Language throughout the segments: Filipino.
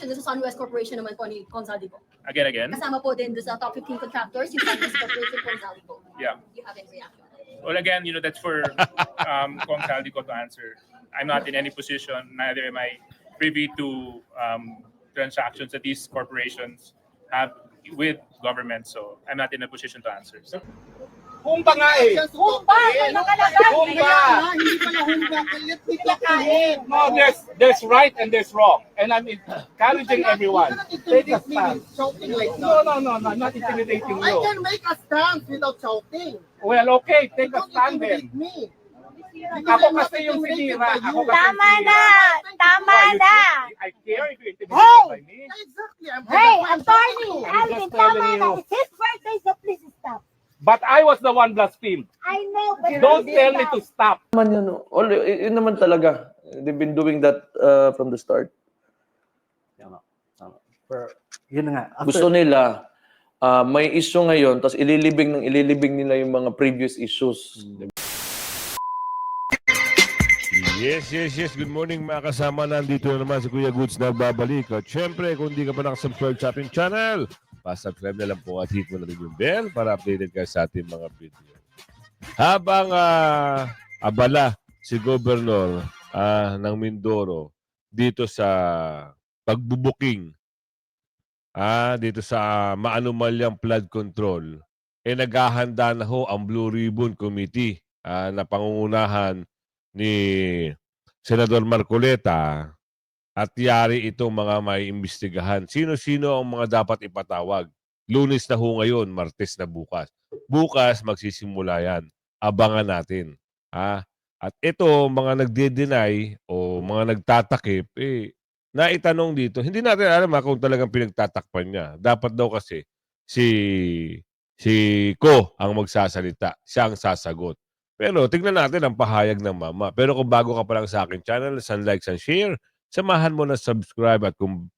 Sa Sunwest Corporation naman po ni Gonzalo po. Again. Kasama po din doon sa top 15 contractors, yung Sunwest Corporation Gonzalo po. Yeah. You have any reaction? Well, again, that's for Kong Saldico to answer. I'm not in any position, neither am I privy to transactions that these corporations have with government, so I'm not in a position to answer. So, Humba nga eh. Humba! Nakalagay! Humba! Hindi pala humba. Let me talk to him. No, there's right and there's wrong. And I'm encouraging everyone. Take a stand. Shouting like No, that. I'm not intimidating I you. can make a stance without shouting. Well, okay, take a Don't stand then. intimidate me. Ako kasi yung sinira. Ako kasi Tama yung na! sinira. Tama Why, you na! think I care if you're intimidated Hey! by me? Exactly. Hey, attorney! I'm Alvin, just tama telling na! you. It's his birthday, so please stop. But I was the one blasphemed. I know, but Don't you tell did me that. to stop. Naman yun, yun naman talaga. They've been doing that from the start. Yun nga. Gusto nila, may issue ngayon, tapos ililibing nila yung mga previous issues. Yes. Good morning mga kasama. Nandito na naman si Kuya Goods na babalik. At syempre, kung hindi ka pa nakasubscribe sa ating channel, pa-subscribe na lang po at hit mo na rin yung bell para updated ka sa ating mga video. Habang abala si Governor ng Mindoro dito sa pagbubuking dito sa maanumalyang flood control, naghahanda na ho ang Blue Ribbon Committee na pangungunahan ni Senador Marcoleta at yari itong mga may imbestigahan. Sino-sino ang mga dapat ipatawag? Lunes na ho ngayon, Martes na bukas. Bukas magsisimula yan. Abangan natin. At ito, mga nagde-deny o mga nagtatakip, naitanong dito, hindi natin alam kung talagang pinagtatakpan niya. Dapat daw kasi si Ko ang magsasalita. Siya ang sasagot. Pero tignan natin ang pahayag ng mama. Pero kung bago ka pa lang sa akin channel, san like, san share, samahan mo na subscribe at kung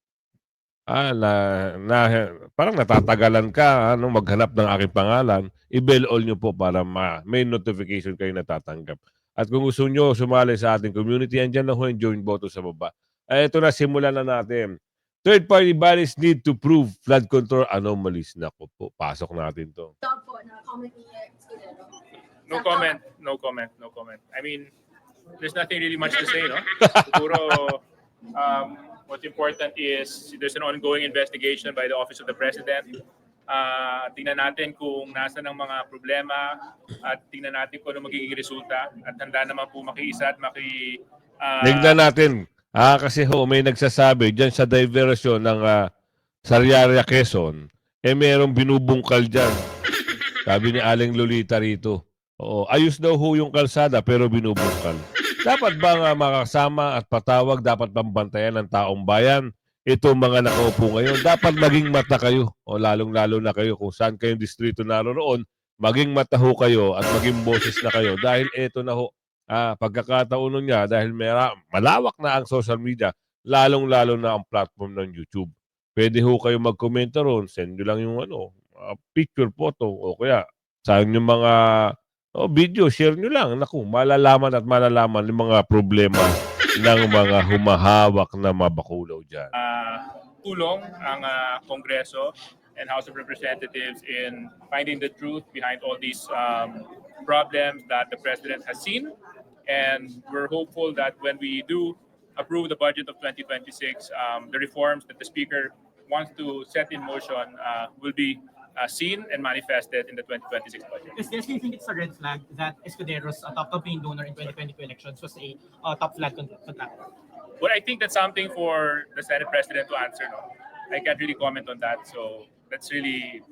parang natatagalan ka maghanap ng aking pangalan, i-bell all nyo po para may notification kayo natatanggap. At kung gusto nyo sumali sa ating community, andyan na ho yung join button sa baba. Ito na, simulan na natin. Third-party bodies need to prove flood control anomalies. Naku po, pasok natin to. Dog po na comment ni Escudero. no comment. I mean, there's nothing really much to say, no? Siguro, what's important is there's an ongoing investigation by the Office of the President. Tingnan natin kung nasa ng mga problema at tingnan natin kung ano magiging resulta at handa naman po makiisa at Tignan natin. Kasi may nagsasabi dyan sa diversion ng Sariaya, Quezon, merong binubungkal dyan. Sabi ni Aling Lolita rito. Oo, ayos daw ho yung kalsada pero binubungkal. Dapat ba nga makasama at patawag, dapat pambantayan ng taong bayan? Ito mga nakaupo ngayon, dapat maging mata kayo. O lalong-lalo na kayo kung saan kayong distrito naroon, maging mata ho kayo at maging boses na kayo. Dahil ito na ho, pagkakataon niya, dahil malawak na ang social media, lalong-lalo na ang platform ng YouTube. Pwede ho kayo mag-comment ron, send nyo lang yung picture, photo, o kaya sa inyong mga video, share nyo lang. Naku, malalaman yung mga problema ng mga humahawak na mabakulaw dyan. Tulong ang Kongreso and House of Representatives in finding the truth behind all these problems that the President has seen. And we're hopeful that when we do approve the budget of 2026, the reforms that the Speaker wants to set in motion will be seen and manifested in the 2026 budget. Do you think it's a red flag that Escudero's top campaign donor in 2022 elections was a top flood contractor? Well, I think that's something for the Senate President to answer. No? I can't really comment on that. So that's really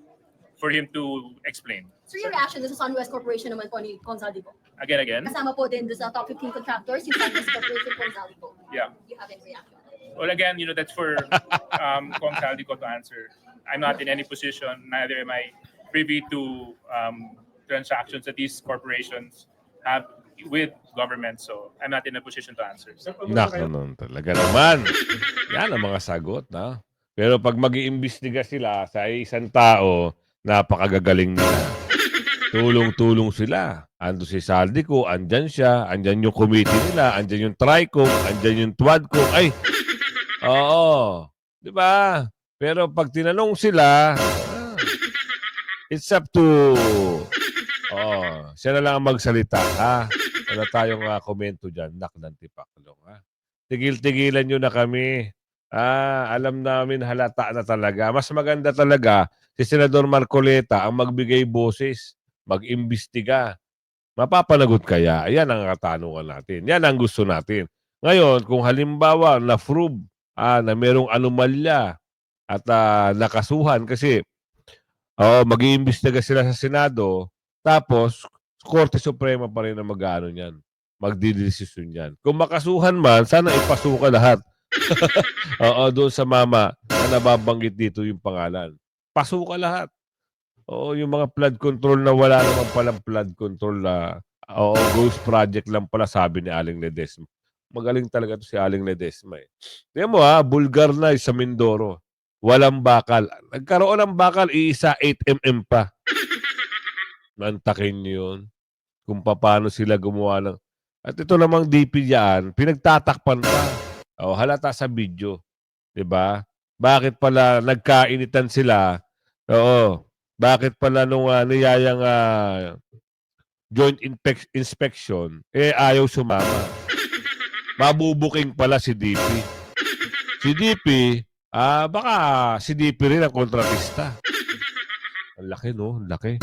for him to explain. So your reaction sa Sunwest Corporation naman po ni Gonzalo po. Again. Kasama po din doon sa top 15 contractors, yung Sunwest Corporation Gonzalo po. Yeah. You have any reaction? Well, again, that's for Kong Saldico to answer. I'm not in any position, neither am I privy to transactions that these corporations have with government. So I'm not in a position to answer. Naku, talaga naman. Yan ang mga sagot, na. Pero pag mag-iimbestiga sila sa isang tao, napakagagaling nila. Tulong-tulong sila. Ando si Saldico, andyan siya, andyan yung committee nila, andyan yung TRICOM, andyan yung TWADCOM. Ay, oo. Di ba? Pero pag tinanong sila, it's up to siya na lang ang magsalita, ha? Wala tayong komento dyan. Nak ng tipaklong, ha? Tigil-tigilan nyo na kami. Alam namin halata na talaga. Mas maganda talaga si Senador Marcoleta ang magbigay boses, mag-imbestiga. Mapapanagot kaya? Yan ang katanungan natin. Yan ang gusto natin. Ngayon, kung halimbawa na-prove na merong anomalya at nakasuhan kasi mag-iimbestiga sila sa Senado, tapos Korte Suprema pa rin ang mag-ano niyan, magdidesisyon niyan. Kung makasuhan man, sana ipasuka lahat. Doon sa mama na nababanggit dito yung pangalan. Pasuka lahat. Yung mga flood control na wala naman palang flood control na ghost project lang pala sabi ni Aling Ledesma. Magaling talaga to si Aling Ledesma. Tingnan mo bulgar na sa Mindoro. Walang bakal. Nagkaroon ng bakal, iisa 8mm pa. Nantakin nyo yun. Kung paano sila gumawa ng... At ito namang DP diyan, pinagtatakpan pa. Halata sa video. Diba? Bakit pala nagkainitan sila? Bakit pala nung niyayang joint inspection, ayaw sumama. Mabubuking pala si DP. Si DP, baka si DP rin ang kontratista. Ang laki, no? Ang laki.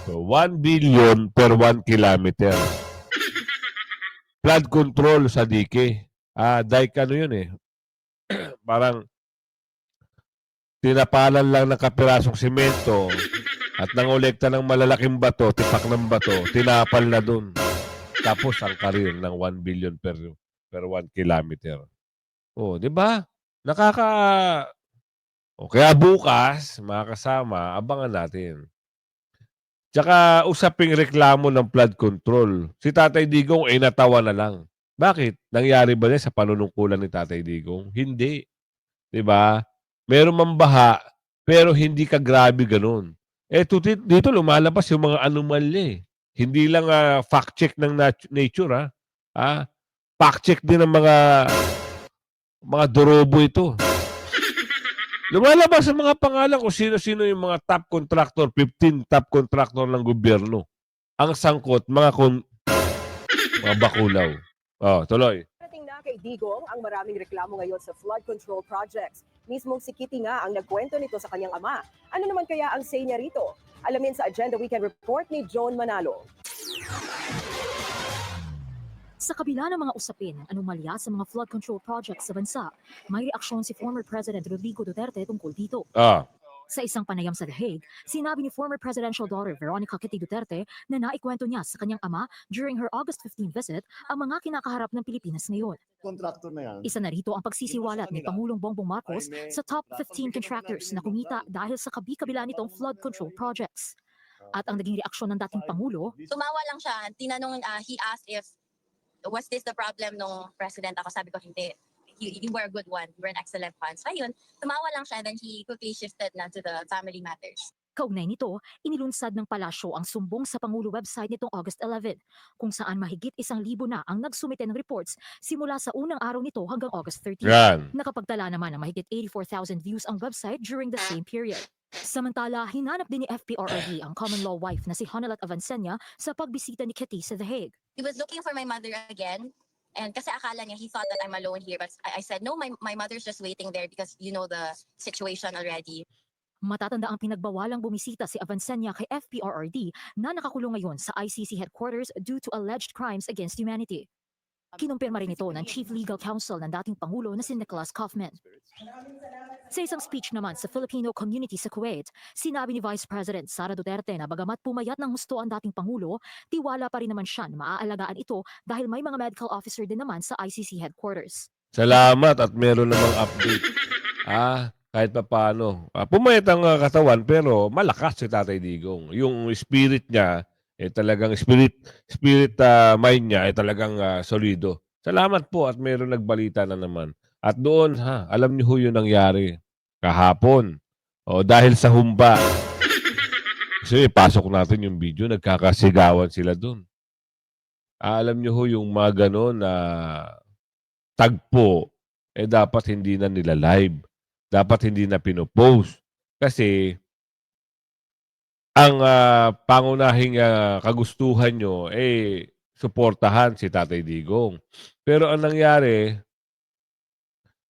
So, 1 billion per 1 kilometer. Flood control sa dike. Dike ano yun eh. Parang tinapalan lang ng kapirasong simento at nangolekta ng malalaking bato, tipak ng bato, tinapal na dun. Tapos ang karir ng 1 billion per 1 kilometer. Di ba? Kaya bukas, mga kasama, abangan natin. Tsaka usaping reklamo ng flood control. Si Tatay Digong ay natawa na lang. Bakit? Nangyari ba niya sa panunungkulan ni Tatay Digong? Hindi. Diba? Meron mang baha, pero hindi ka grabe ganun. Dito lumalabas yung mga anomalya. Hindi lang fact-check ng nature. Fact-check din ng mga dorobo ito. Lumalabas ang mga pangalan kung sino-sino yung mga top contractor, 15 top contractor ng gobyerno. Ang sangkot, mga bakulaw. Tuloy. Parating na kay Digong ang maraming reklamo ngayon sa flood control projects. Mismong si Kitty nga ang nagkwento nito sa kanyang ama. Ano naman kaya ang say niya rito? Alamin sa Agenda Weekend Report ni John Manalo. Sa kabila ng mga usapin ng anomalya sa mga flood control projects sa bansa, may reaksyon si former President Rodrigo Duterte tungkol dito. Sa isang panayam sa The Hague, sinabi ni former presidential daughter Veronica Kitty Duterte na naikwento niya sa kanyang ama during her August 15 visit ang mga kinakaharap ng Pilipinas ngayon. Kontraktor na yan. Isa na rito ang pagsisiwalat ni Pangulong Bongbong Marcos sa top 15 contractors na kumita dahil sa kabi-kabila nitong flood control projects. At ang naging reaksyon ng dating Pangulo, Tumawa lang siya. Tinanong, he asked if, was this the problem nung president ako? Sabi ko, hindi. You were a good one. You were an excellent one. So ayun, tumawa lang siya, then he quickly shifted na to the family matters. kaugnay nito, inilunsad ng palasyo ang sumbong sa Pangulo website nitong August 11, kung saan mahigit 1,000 na ang nagsumite ng reports simula sa unang araw nito hanggang August 13. Nakapagtala naman ng mahigit 84,000 views ang website during the same period. Samantala, hinanap din ni FPRRD ang common law wife na si Honolat Avancenia sa pagbisita ni Kitty sa The Hague. He was looking for my mother again. And kasi akala niya, he thought that I'm alone here. But I said, no, my mother's just waiting there because you know the situation already. Matatanda ang pinagbawalang bumisita si Avancenia kay FPRRD na nakakulong ngayon sa ICC headquarters due to alleged crimes against humanity. Kinumpirma rin ito ng Chief Legal Counsel ng dating Pangulo na si Nicholas Kaufman. Sa isang speech naman sa Filipino community sa Kuwait, sinabi ni Vice President Sara Duterte na bagamat pumayat ng husto ang dating Pangulo, tiwala pa rin naman siya na maaalagaan ito dahil may mga medical officer din naman sa ICC headquarters. Salamat at meron namang update. Kahit pa paano. Pumayat ang katawan pero malakas si Tatay Digong. Yung spirit niya, talagang spirit mind niya ay talagang solido. Salamat po at meron nagbalita na naman. At doon, alam niyo ho yung nangyari kahapon. Dahil sa humba. Kasi pasok natin yung video, nagkakasigawan sila doon. Alam niyo ho yung mga ganon na tagpo, dapat hindi na nila live. dapat hindi na pinopost. Kasi ang pangunahing kagustuhan nyo, suportahan si Tatay Digong. Pero ang nangyari,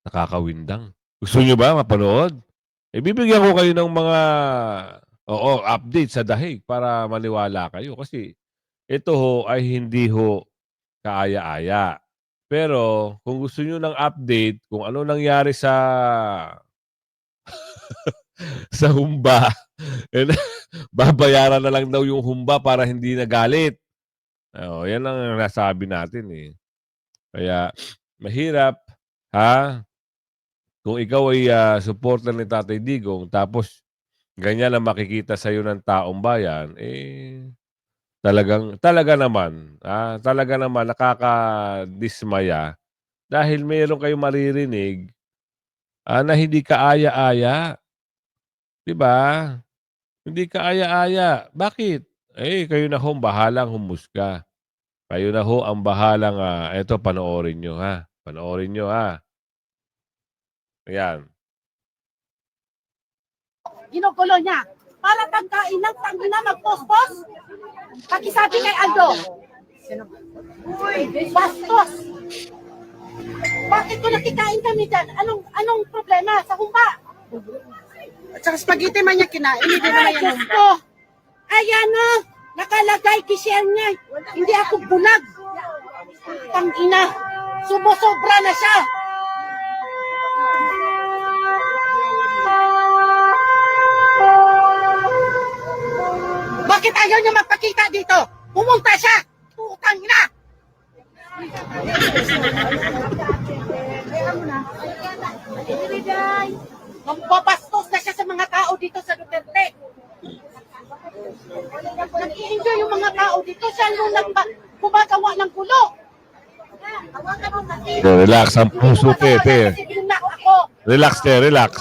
nakakawindang. Gusto nyo ba mapanood? Bibigyan ko kayo ng mga update sa dahig para maniwala kayo. Kasi ito ho ay hindi ho kaaya-aya. Pero kung gusto nyo ng update kung ano nangyari sa sa humba, babayaran na lang daw yung humba para hindi nagalit. Yan ang nasabi natin eh. Kaya mahirap, ha? Kung ikaw ay supporter ni Tatay Digong, tapos ganyan ang makikita sa iyo ng taong bayan, talaga naman nakakadismaya dahil mayroon kayong maririnig na hindi kaaya-aya. 'Di ba? Hindi kaaya-aya. Bakit? Kayo na ho ang bahalang humusga. Kayo na ho ang bahalang eto panoorin nyo ha. Panoorin nyo ha. Ayan. Ginugulo niya. Para tangkain ng tangina magpospos. Pakisabi kay Aldo. Uy, bastos. Bakit ko nakikain kami dyan? Anong problema sa humba? At saka spaghetti man niya kinain, hindi naman Ay, yan Diyos ko. Ayan o. Nakalagay kishare niya. Hindi ako bulag. Tangina. Sumusobra na siya. Bakit ayaw niya magpakita dito? Pumunta siya! Putang ina! Magbabastos na siya sa mga tao dito sa Duterte. Nag-i-enjoy yung mga tao dito. Siya yung gumagawa ng gulo. Relax ang puso, te. Relax, te. Relax.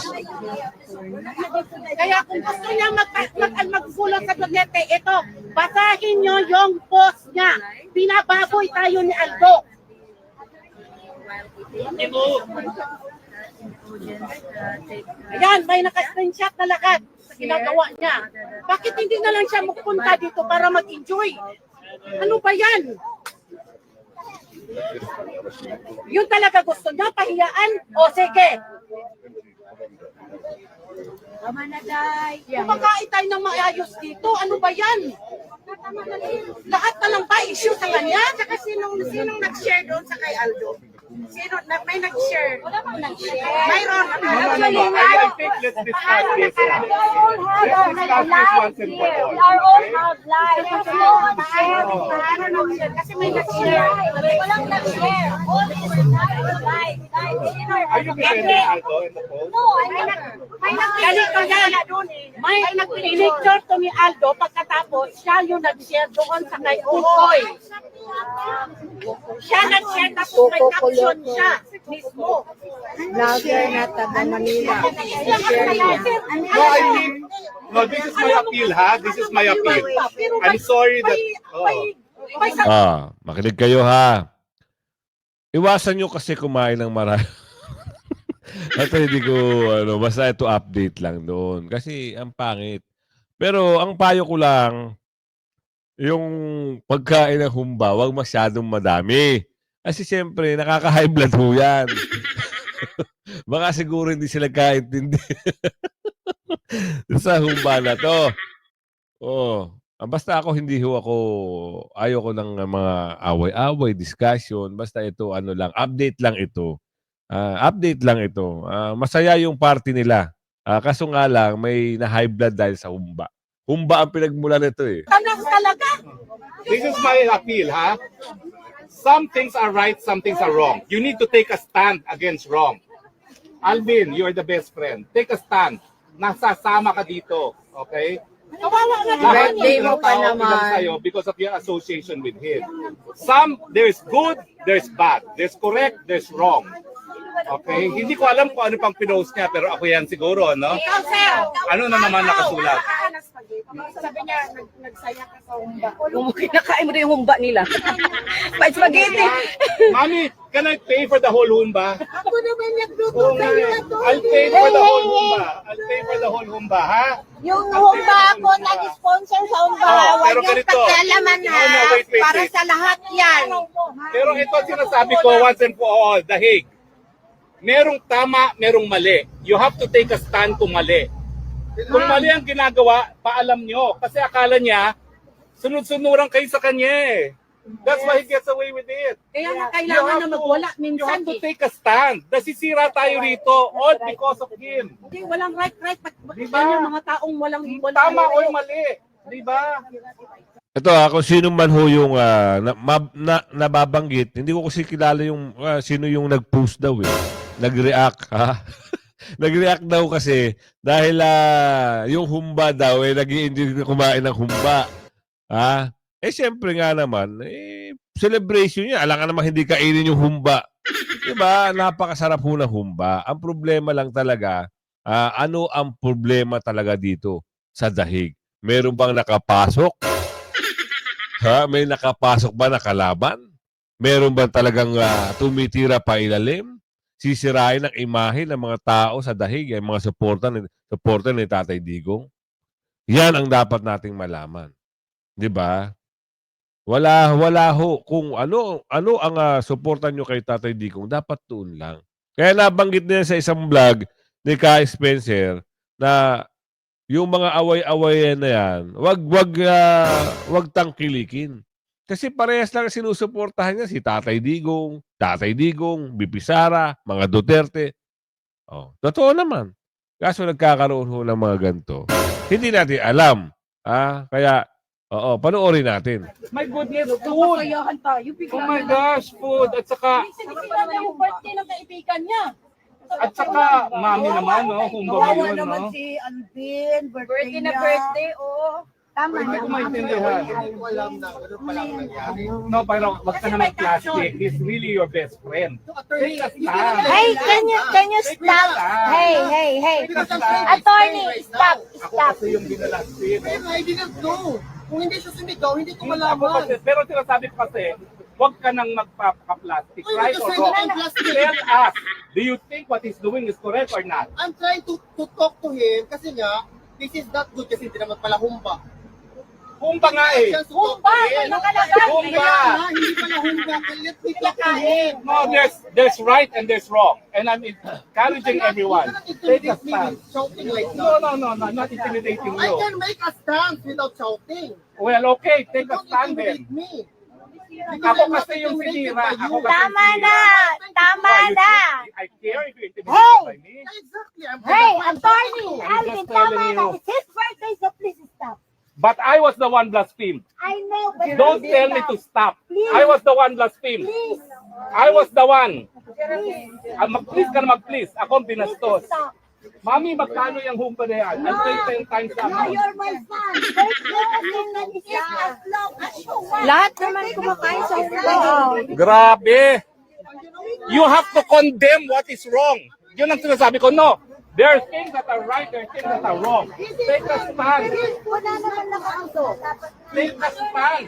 Kaya kung gusto niya maggulo sa Duterte, ito, basahin niyo yung post niya. Binababoy tayo ni Aldo. Ayan, may naka-screenshot na lahat sa ginagawa niya. Bakit hindi na lang siya magpunta dito para mag-enjoy? Ano ba yan? Yun talaga gusto niya, pahiyaan? O sige. Kumakain tayo ng maayos dito. Ano ba yan? Lahat na lang ba issue sa kanya? Saka sinong nag-share doon sa kay Aldo? May nag-share? Wala bang nag-share? Mayroon. I think let's discuss this. Let's discuss this once and for all. Our own have life. Kasi may nag-share. Walang nag-share. All is life. Are you defending Aldo in the poll? No, ganito yan. May nag-picture to ni Aldo pagkatapos siya yung nag-share doon sa kay Ukoy. Siya nag-share tapos may caption siya mismo. Vlogger na taga Manila. No, I think, no, this is my appeal, ha? This is my appeal. I'm sorry that, Makinig kayo ha. Iwasan nyo kasi kumain ng marami. At hindi ko, basta ito update lang doon. Kasi ang pangit. Pero ang payo ko lang, yung pagkain ng humba, wag masyadong madami. Kasi siyempre, nakaka-high blood ho yan. Baka siguro hindi sila kaintindi. Sa humba na to. Basta ako, ayaw ko ng mga away-away, discussion. Basta ito, update lang ito. Masaya yung party nila. Kaso nga lang, may na-high blood dahil sa humba. Humba ang pinagmula nito eh. this is my appeal, ha? Some things are right, some things are wrong. You need to take a stand against wrong. Alvin, you are the best friend. Take a stand. Nasasama ka dito, okay? Birthday mo pa naman. Sa'yo because of your association with him. There's good, there's bad. There's correct, there's wrong. Okay? Hindi ko alam kung ano pang pinost niya, pero ako yan siguro, no? Ano na naman nakasulat? na spaghetti. Sabi niya, nagsaya ka sa humba. Kung kinakain mo na yung humba nila. Pa spaghetti. Mami, can I pay for the whole humba? Ako naman nagluto Oo nga sa'yo eh. na to. I'll pay for the whole humba. I'll pay for the whole humba, ha? Yung humba ako nag-sponsor sa humba. Oh, Huwag pero niyong ganito. pakialaman ha. No, wait. Para sa lahat yan. Pero ito ang sinasabi ko once and for all, dahig. Merong tama, merong mali. You have to take a stand kung mali. Kung mali ang ginagawa, paalam nyo. Kasi akala niya, sunod-sunuran kayo sa kanya eh. That's why he gets away with it. Kaya nga You kailangan have na to- magwala You minsan. have to take a stand. Nasisira tayo rito all because of him. Hindi, walang right. Diba? Yan yung mga taong walang Tama o mali. Diba? Ito kung sino man ho yung nababanggit, hindi ko kasi kilala yung sino yung nag-post daw eh. Nag-react, ha? Nag-react daw kasi dahil yung humba daw eh nag-i-enjoy kumain ng humba. Ha? Eh syempre nga naman, celebration niya. Alam ka naman hindi kainin yung humba. 'Di ba? Napakasarap ho ng humba. Ang problema lang talaga, ano ang problema talaga dito sa dahig? Meron bang nakapasok? Ha? May nakapasok ba na kalaban? Meron ba talagang tumitira pa ilalim? Sisirain ang imahe ng mga tao sa dahig, yung mga supporter ni Tatay Digong? Yan ang dapat nating malaman. 'Di ba? Wala ho kung ano ang suporta nyo kay Tatay Digong, dapat doon lang. Kaya nabanggit niya sa isang vlog ni Kai Spencer na yung mga away-awayan na yan, wag tangkilikin. Kasi parehas lang sinusuportahan niya si Tatay Digong, BP Sara, mga Duterte. Oh, totoo naman. Kaso nagkakaroon ho ng mga ganito. Hindi natin alam. Kaya panoorin natin. My goodness, food. Kayahan tayo. Oh my gosh, food. At saka, Sinisira na yung birthday ng kaibigan niya. mami naman, no? Humba mo Kawawa yun, naman no? si Alvin, birthday na niya. birthday, oh. Tama Hindi na. ko maintindihan. No, pero wag ka naman plastic. He's really your best friend. Take a stand. Hey, can you Take a stop? stand. Hey. Take a stand. Attorney, stop. Ako kasi yung binalastin. I didn't know. Kung hindi siya sumigaw, hindi ko Ako malaman. kasi, pero sinasabi ko kasi, wag ka nang magpapaka-plastic. Uy, Right or kasi wrong? hindi plastic. Tell us, do you think what he's doing is correct or not? I'm trying to talk to him kasi nga, this is not good kasi hindi naman pala humba. Humba nga eh. Humba, may nakalagay. Humba. Hindi pala humba. Let me talk to him. No, there's right and there's wrong. And I'm encouraging everyone. Take a stand. Shouting like No, that. I'm not intimidating I you. can make a stance without shouting. Well, okay, take a Don't stand then. intimidate me. Ako kasi yung sinira. Ako kasi Tama yung na. sinira. Tama Why, you na. think I care if you're intimidated Hey! by me. Exactly. Hey, attorney, I'm Alvin, just telling tama na. you. It's his birthday, so please stop. But I was the one blasphemed. I know, but Don't please tell me stop. to stop. Please. I was the one blasphemed. Please. I was the one. Please. Mag-please ka na mag-please. Ako ang binastos. Stop. Mami, magkano yung humpa na yan? I'll pay 10 times that No, amount. you're my son. Birthday kasi is as long as you want. Lahat naman kumakain sa humba. Grabe! You have to condemn what is wrong. Yun ang sinasabi ko. No, there are things that are right, there are things that are wrong. Take a stand. Wala naman nakaanto. Take a stand.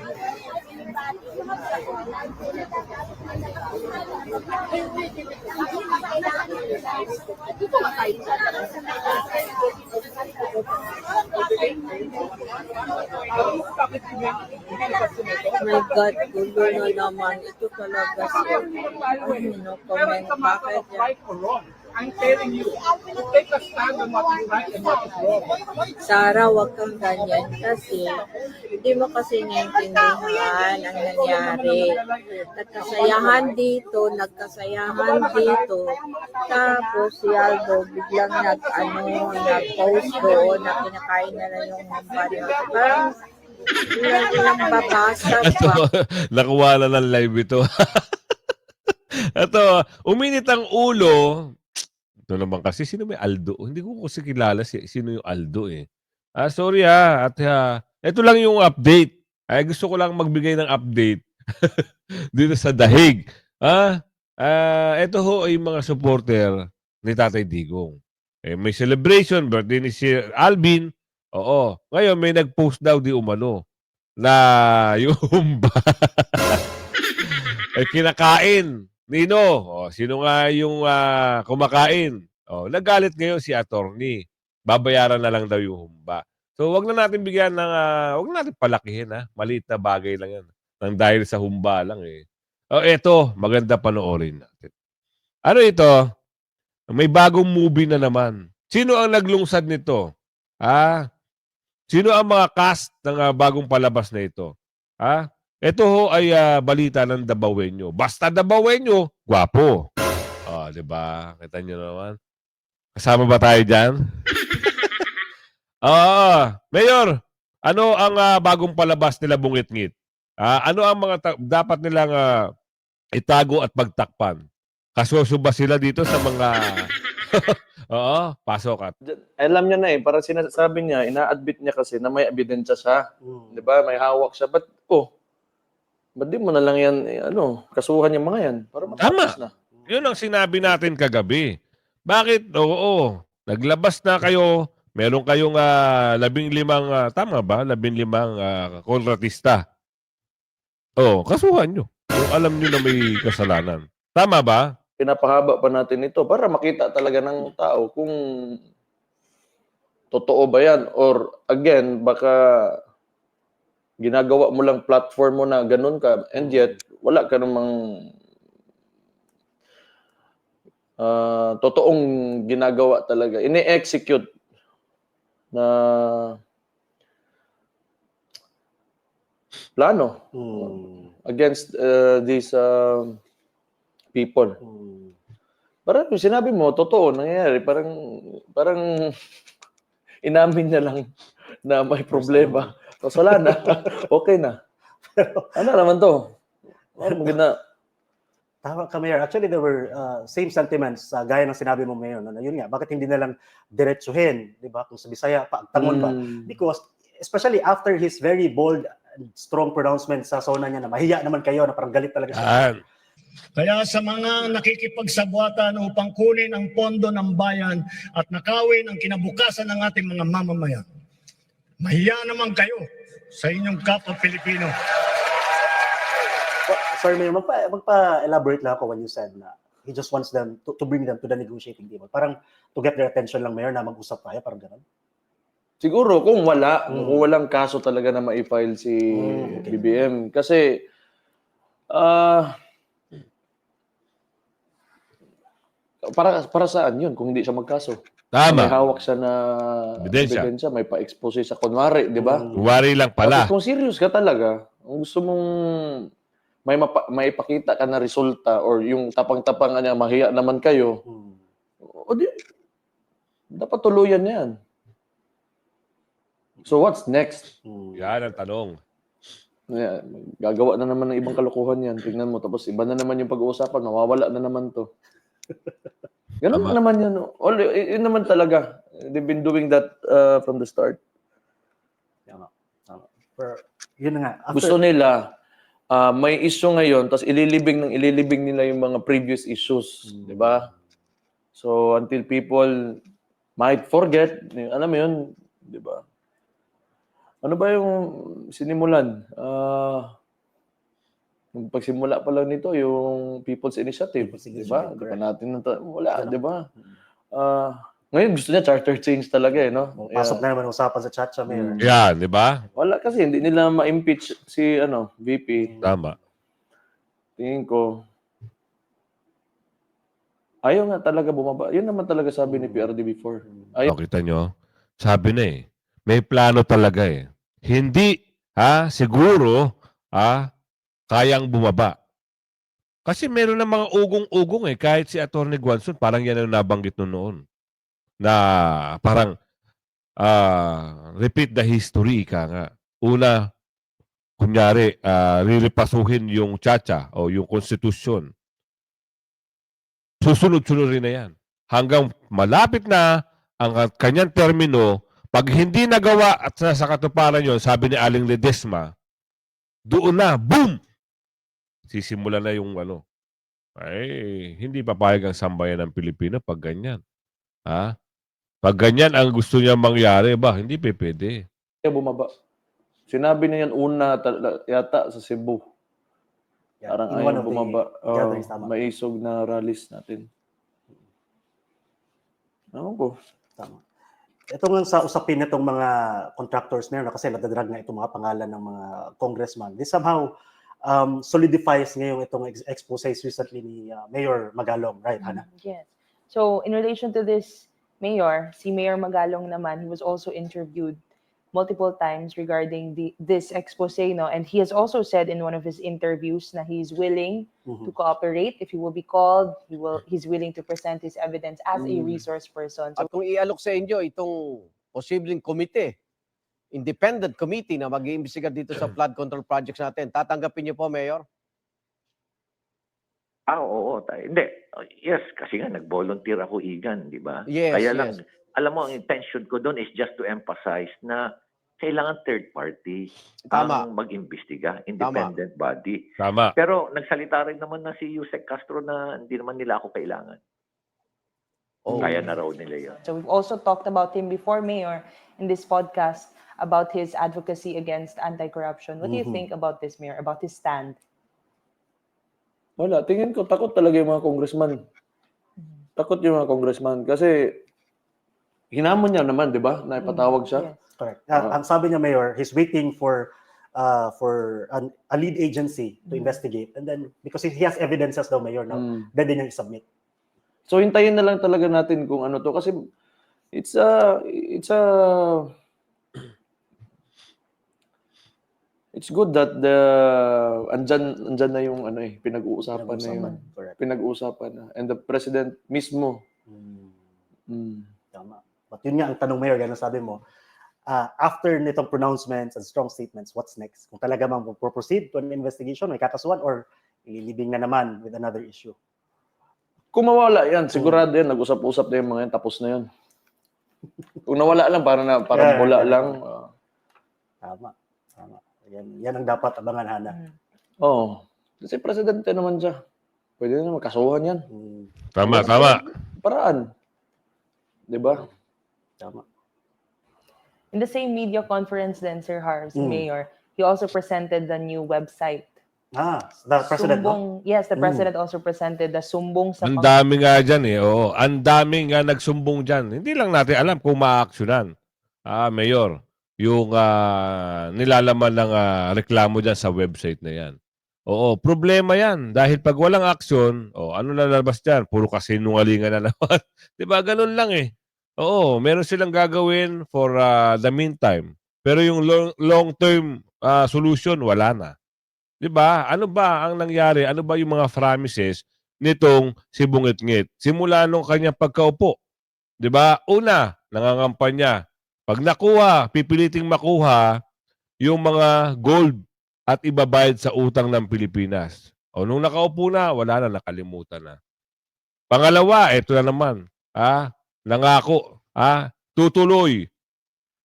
My God, gulo na naman. Ito talaga siya. No Pero comment. it's a matter Bakit of yan? right or wrong. I'm telling you, take a stand on what is right and what is wrong. Sarah, wag kang ganyan kasi hindi mo kasi naiintindihan ang nangyari. Nagkasayahan dito, tapos si Aldo biglang nag-post doon na kinakain na lang yung body. Parang ilang babasa Ito, pa. nakuha na ng live ito. Ito, uminit ang ulo. Ito naman kasi, sino may Aldo? Hindi ko kasi kilala sino yung Aldo eh. Sorry At ito lang yung update. Gusto ko lang magbigay ng update dito sa dahig. Ito ho ay mga supporter ni Tatay Digong. May celebration, birthday ni si Alvin. Oo. Ngayon, may nag-post daw di umano na yung humba ay kinakain. Nino, sino nga yung kumakain? Nagalit ngayon si attorney. Babayaran na lang daw yung humba. So, wag na natin bigyan ng, wag na natin palakihin, ha? Maliit na bagay lang yan. Nang dahil sa humba lang, eh. Eto, maganda panoorin natin. Ano ito? May bagong movie na naman. Sino ang naglungsad nito? Sino ang mga cast ng bagong palabas na ito? Ito ho ay balita ng Dabawenyo. Basta Dabawenyo, gwapo. Di ba? Kita nyo naman. Kasama ba tayo dyan? Mayor, ano ang bagong palabas nila Bungit-ngit? Ano ang mga dapat nilang itago at pagtakpan? Kasoso ba sila dito sa mga... Oo, pasok at. Alam niya na eh, parang sinasabi niya, ina-admit niya kasi na may ebidensya siya. Di ba? May hawak siya. Ba't di mo na lang yan, kasuhan yung mga yan? Para matapos na. Yun ang sinabi natin kagabi. Bakit? Oo, naglabas na kayo, meron kayong 15, tama ba? 15 kontratista. Kasuhan nyo. Kung alam nyo na may kasalanan. Tama ba? Pinapahaba pa natin ito para makita talaga ng tao kung totoo ba yan. Or again, baka ginagawa mo lang platform mo na ganun ka and yet wala ka namang totoong ginagawa talaga. Ini-execute na plano against these people. Parang yung sinabi mo, totoo, nangyayari. Parang inamin niya lang na may problema. Tapos wala na. Okay na. Ano naman to? Tama ka, Mayor. Actually, there were same sentiments gaya ng sinabi mo, Mayor. No? Yun nga, bakit hindi na lang diretsuhin? Di ba? Kung sa Bisaya, paagtangon ba? Because, especially after his very bold and strong pronouncement sa zona niya na mahiya naman kayo, na parang galit talaga siya. Kaya sa mga nakikipagsabwatan upang kunin ang pondo ng bayan at nakawin ang kinabukasan ng ating mga mamamayan, mahiya naman kayo sa inyong kapwa Pilipino. Sorry, Mayor, magpa-elaborate lang ako when you said na he just wants them to bring them to the negotiating table. Parang to get their attention lang, Mayor, na mag-usap tayo, parang gano'n. Siguro kung walang kaso talaga na ma-file si BBM. Kasi, para saan yun kung hindi siya magkaso? Tama. May hawak siya na ebidensya, may pa-expose sa kunwari, di ba? Kunwari lang pala. Tapos kung serious ka talaga, kung gusto mong may ipakita ka na resulta or yung tapang-tapangan niya, mahiya naman kayo, dapat tuluyan yan. So what's next? Yan ang tanong. Gagawa na naman ng ibang kalokohan yan. Tingnan mo. Tapos iba na naman yung pag-uusapan. Mawawala na naman to. Ganun naman yan. Yun naman talaga. They've been doing that from the start. Tama. Yun nga. Gusto nila, may issue ngayon, tapos ililibing nila yung mga previous issues. Di ba? So, until people might forget, alam mo yun, di ba? Ano ba yung sinimulan? Yung pagsimula pa lang nito, yung People's Initiative. Di ba? Di ba natin, wala, di ba? Ngayon gusto niya charter change talaga eh, no? Pasok na naman usapan sa chat siya, Mayor. Yan, di ba? Wala kasi, hindi nila ma-impeach si VP. Tama. Tingin ko, ayaw nga talaga bumaba. Yun naman talaga sabi ni PRD before. Kita nyo? Sabi na eh. May plano talaga eh. Hindi, siguro, kayang bumaba. Kasi meron na mga ugong-ugong eh. Kahit si Atty. Guanzon, parang yan ang nabanggit noon. Na parang repeat the history ka nga. Una, kunyari, rirepasuhin yung chacha o yung konstitusyon. Susunod-sunod rin na yan. Hanggang malapit na ang kanyang termino, pag hindi nagawa at nasa katuparan yon, sabi ni Aling Ledesma, doon na, boom! Sisimula na yung hindi papayag ang sambayan ng Pilipino pag ganyan. Pag ganyan ang gusto niya mangyari, hindi pwede. Kaya bumaba. Sinabi niya yan una yata sa Cebu. Yeah, Parang in one ayaw of the bumaba. gatherings, tama. Maisog na rallies natin. Ewan ko. Tama. Ito nga sa usapin nitong mga contractors meron kasi nadadrag nga itong mga pangalan ng mga congressman. This somehow solidifies ngayong itong expose recently ni Mayor Magalong, right, Hannah? Yes. So in relation to this mayor, si Mayor Magalong naman, he was also interviewed multiple times regarding this expose, no? And he has also said in one of his interviews na he's willing to cooperate if he will be called. He's willing to present his evidence as a resource person. So At kung ialok sa inyo itong posibleng komite, independent committee na mag-iimbestiga dito sa flood control projects natin, tatanggapin niyo po, Mayor? Oo. Hindi. Yes, kasi nga nag-volunteer ako, Igan, di ba? Yes, Kaya yes. lang, alam mo, ang intention ko doon is just to emphasize na kailangan third party Tama. ang mag-imbestiga, independent body. Tama. Pero nagsalita rin naman na si Yusek Castro na hindi naman nila ako kailangan. Kaya na raw nila yun. So we've also talked about him before, Mayor, in this podcast about his advocacy against anti-corruption. What do you think about this, Mayor, about his stand? Wala. Tingin ko, takot talaga yung mga congressman. Takot yung mga congressman. Kasi, hinamon niya naman, di ba? Na ipatawag siya. Yes. Correct. Ang sabi niya, Mayor, he's waiting for a lead agency to investigate. And then, because he has evidences daw, Mayor, now, pwede niyang i-submit. So, hintayin na lang talaga natin kung ano to. Kasi, it's good that andyan na yung pinag-uusapan na yun. Correct. Pinag-uusapan na. And the president mismo. Tama. But yun nga ang tanong, Mayor, yan ang sabi mo. After nitong pronouncements and strong statements, what's next? Kung talaga mang proceed to an investigation, may kakasuhan, or ililibing na naman with another issue? Kung mawala yan, sigurado yan, nag-usap-usap na yung mga yan, tapos na yan. Kung nawala lang, parang wala lang. Tama. Yan ang dapat abangan, Hana. Oo. Kasi presidente naman siya. Pwede na magkasuhan yan. Tama. Paraan. Diba? Tama. In the same media conference then, Sir Harv, Mayor, he also presented the new website. The president, no? Yes, the president also presented the Sumbong sa Ang dami nga dyan Oo. Ang dami nga nagsumbong dyan. Hindi lang natin alam kung ma-actionan. Mayor, yung nilalaman ng reklamo dyan sa website na yan. Oo, problema yan. Dahil pag walang action, ano lalabas dyan? Puro kasinungalingan na naman. Diba? Ganun lang Oo, meron silang gagawin for the meantime. Pero yung long-term solution, wala na. Diba? Ano ba ang nangyari? Ano ba yung mga promises nitong si Bungit-ngit? Simula nung kanyang pagkaupo. Diba? Una, nangangampanya. Pag nakuha, pipiliting makuha yung mga gold at ibabayad sa utang ng Pilipinas. Nung nakaupo na, wala na, nakalimutan na. Pangalawa, ito na naman. Nangako, tutuloy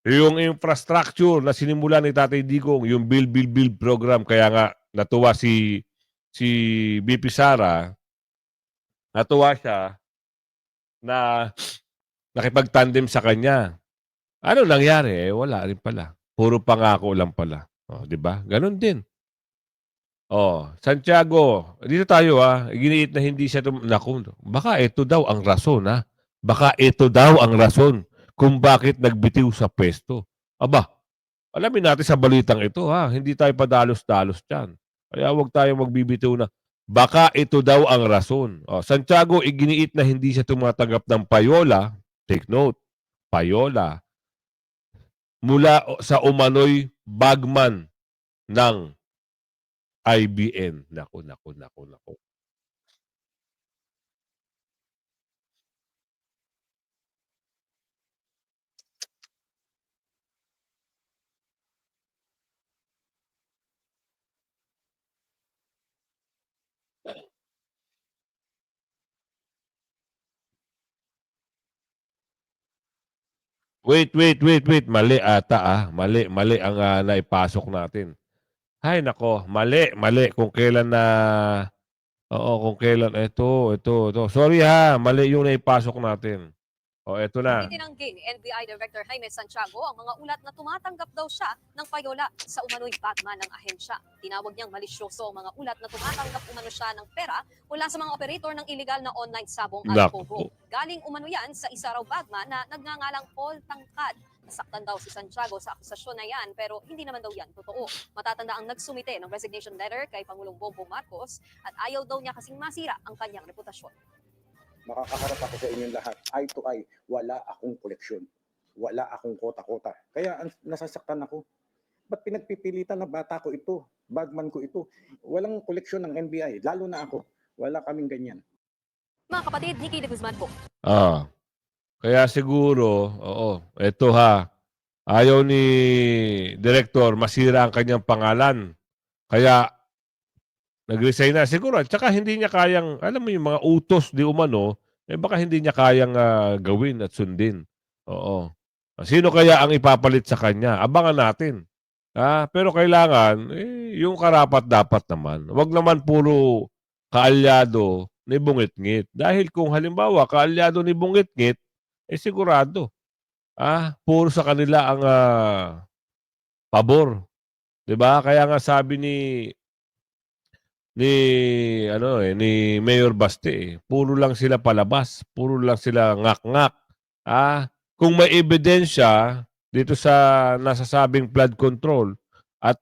yung infrastructure na sinimula ni Tatay Digong, yung Build program. Kaya nga, natuwa si BP Sara, natuwa siya na nakipagtandem sa kanya. Ano nangyari? Wala rin pala. Puro pangako lang pala. Di ba? Ganon din. Santiago, dito tayo giniit na hindi siya baka ito daw ang rason Baka ito daw ang rason kung bakit nagbitiw sa pwesto. Alamin natin sa balitang ito hindi tayo padalos-dalos dyan. Kaya huwag tayong magbibitiw na baka ito daw ang rason. Santiago, iginiit na hindi siya tumatanggap ng payola. Take note, payola. Mula sa umano'y bagman ng IBM. Naku. Wait. Mali ata Mali ang naipasok natin. Hay nako, mali. Kung kailan kung kailan ito. Sorry mali yung naipasok natin. O, eto na. Itinanggi ni NBI Director Jaime Santiago ang mga ulat na tumatanggap daw siya ng payola sa umano'y Batman ng ahensya. Tinawag niyang malisyoso ang mga ulat na tumatanggap umano siya ng pera mula sa mga operator ng illegal na online sabong at Naku. pogo. Galing umano yan sa isa raw Batman na nagngangalang Paul Tangkad. Nasaktan daw si Santiago sa akusasyon na yan pero hindi naman daw yan totoo. Matatanda ang nagsumite ng resignation letter kay Pangulong Bongbong Marcos at ayaw daw niya kasing masira ang kanyang reputasyon. Makakaharap ako sa inyong lahat, eye to eye, wala akong koleksyon. Wala akong kota-kota. Kaya nasasaktan ako. Ba't pinagpipilitan na bata ko ito? Bagman ko ito? Walang koleksyon ng NBI, lalo na ako. Wala kaming ganyan. Mga kapatid, Nikki de Guzman po. Kaya siguro, eto ha, ayaw ni Director masira ang kanyang pangalan. Kaya, nag-resign na siguro. At saka hindi niya kayang, alam mo yung mga utos di umano, baka hindi niya kayang gawin at sundin. Oo. Sino kaya ang ipapalit sa kanya? Abangan natin. Pero kailangan, yung karapat dapat naman. Huwag naman puro kaalyado ni Bungit-ngit. Dahil kung halimbawa, kaalyado ni Bungit-ngit, sigurado. Puro sa kanila ang pabor. 'Di ba? Kaya nga sabi ni Mayor Baste, puro lang sila palabas, puro lang sila ngak-ngak. Kung may ebidensya dito sa nasasabing flood control at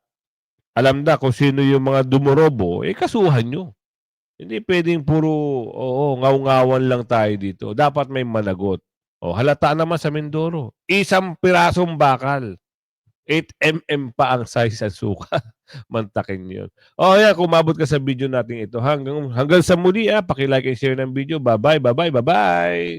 alam na kung sino yung mga dumorobo, kasuhan nyo. Hindi pwedeng puro ngaw-ngawan lang tayo dito. Dapat may managot. Halata naman sa Mindoro. Isang pirasong bakal. 8 mm pa ang size ng suka. Mantakin yun. Yan, kung mabot ka sa video natin ito. Hanggang sa muli, paki-like and share ng video. Bye-bye, bye-bye, bye-bye.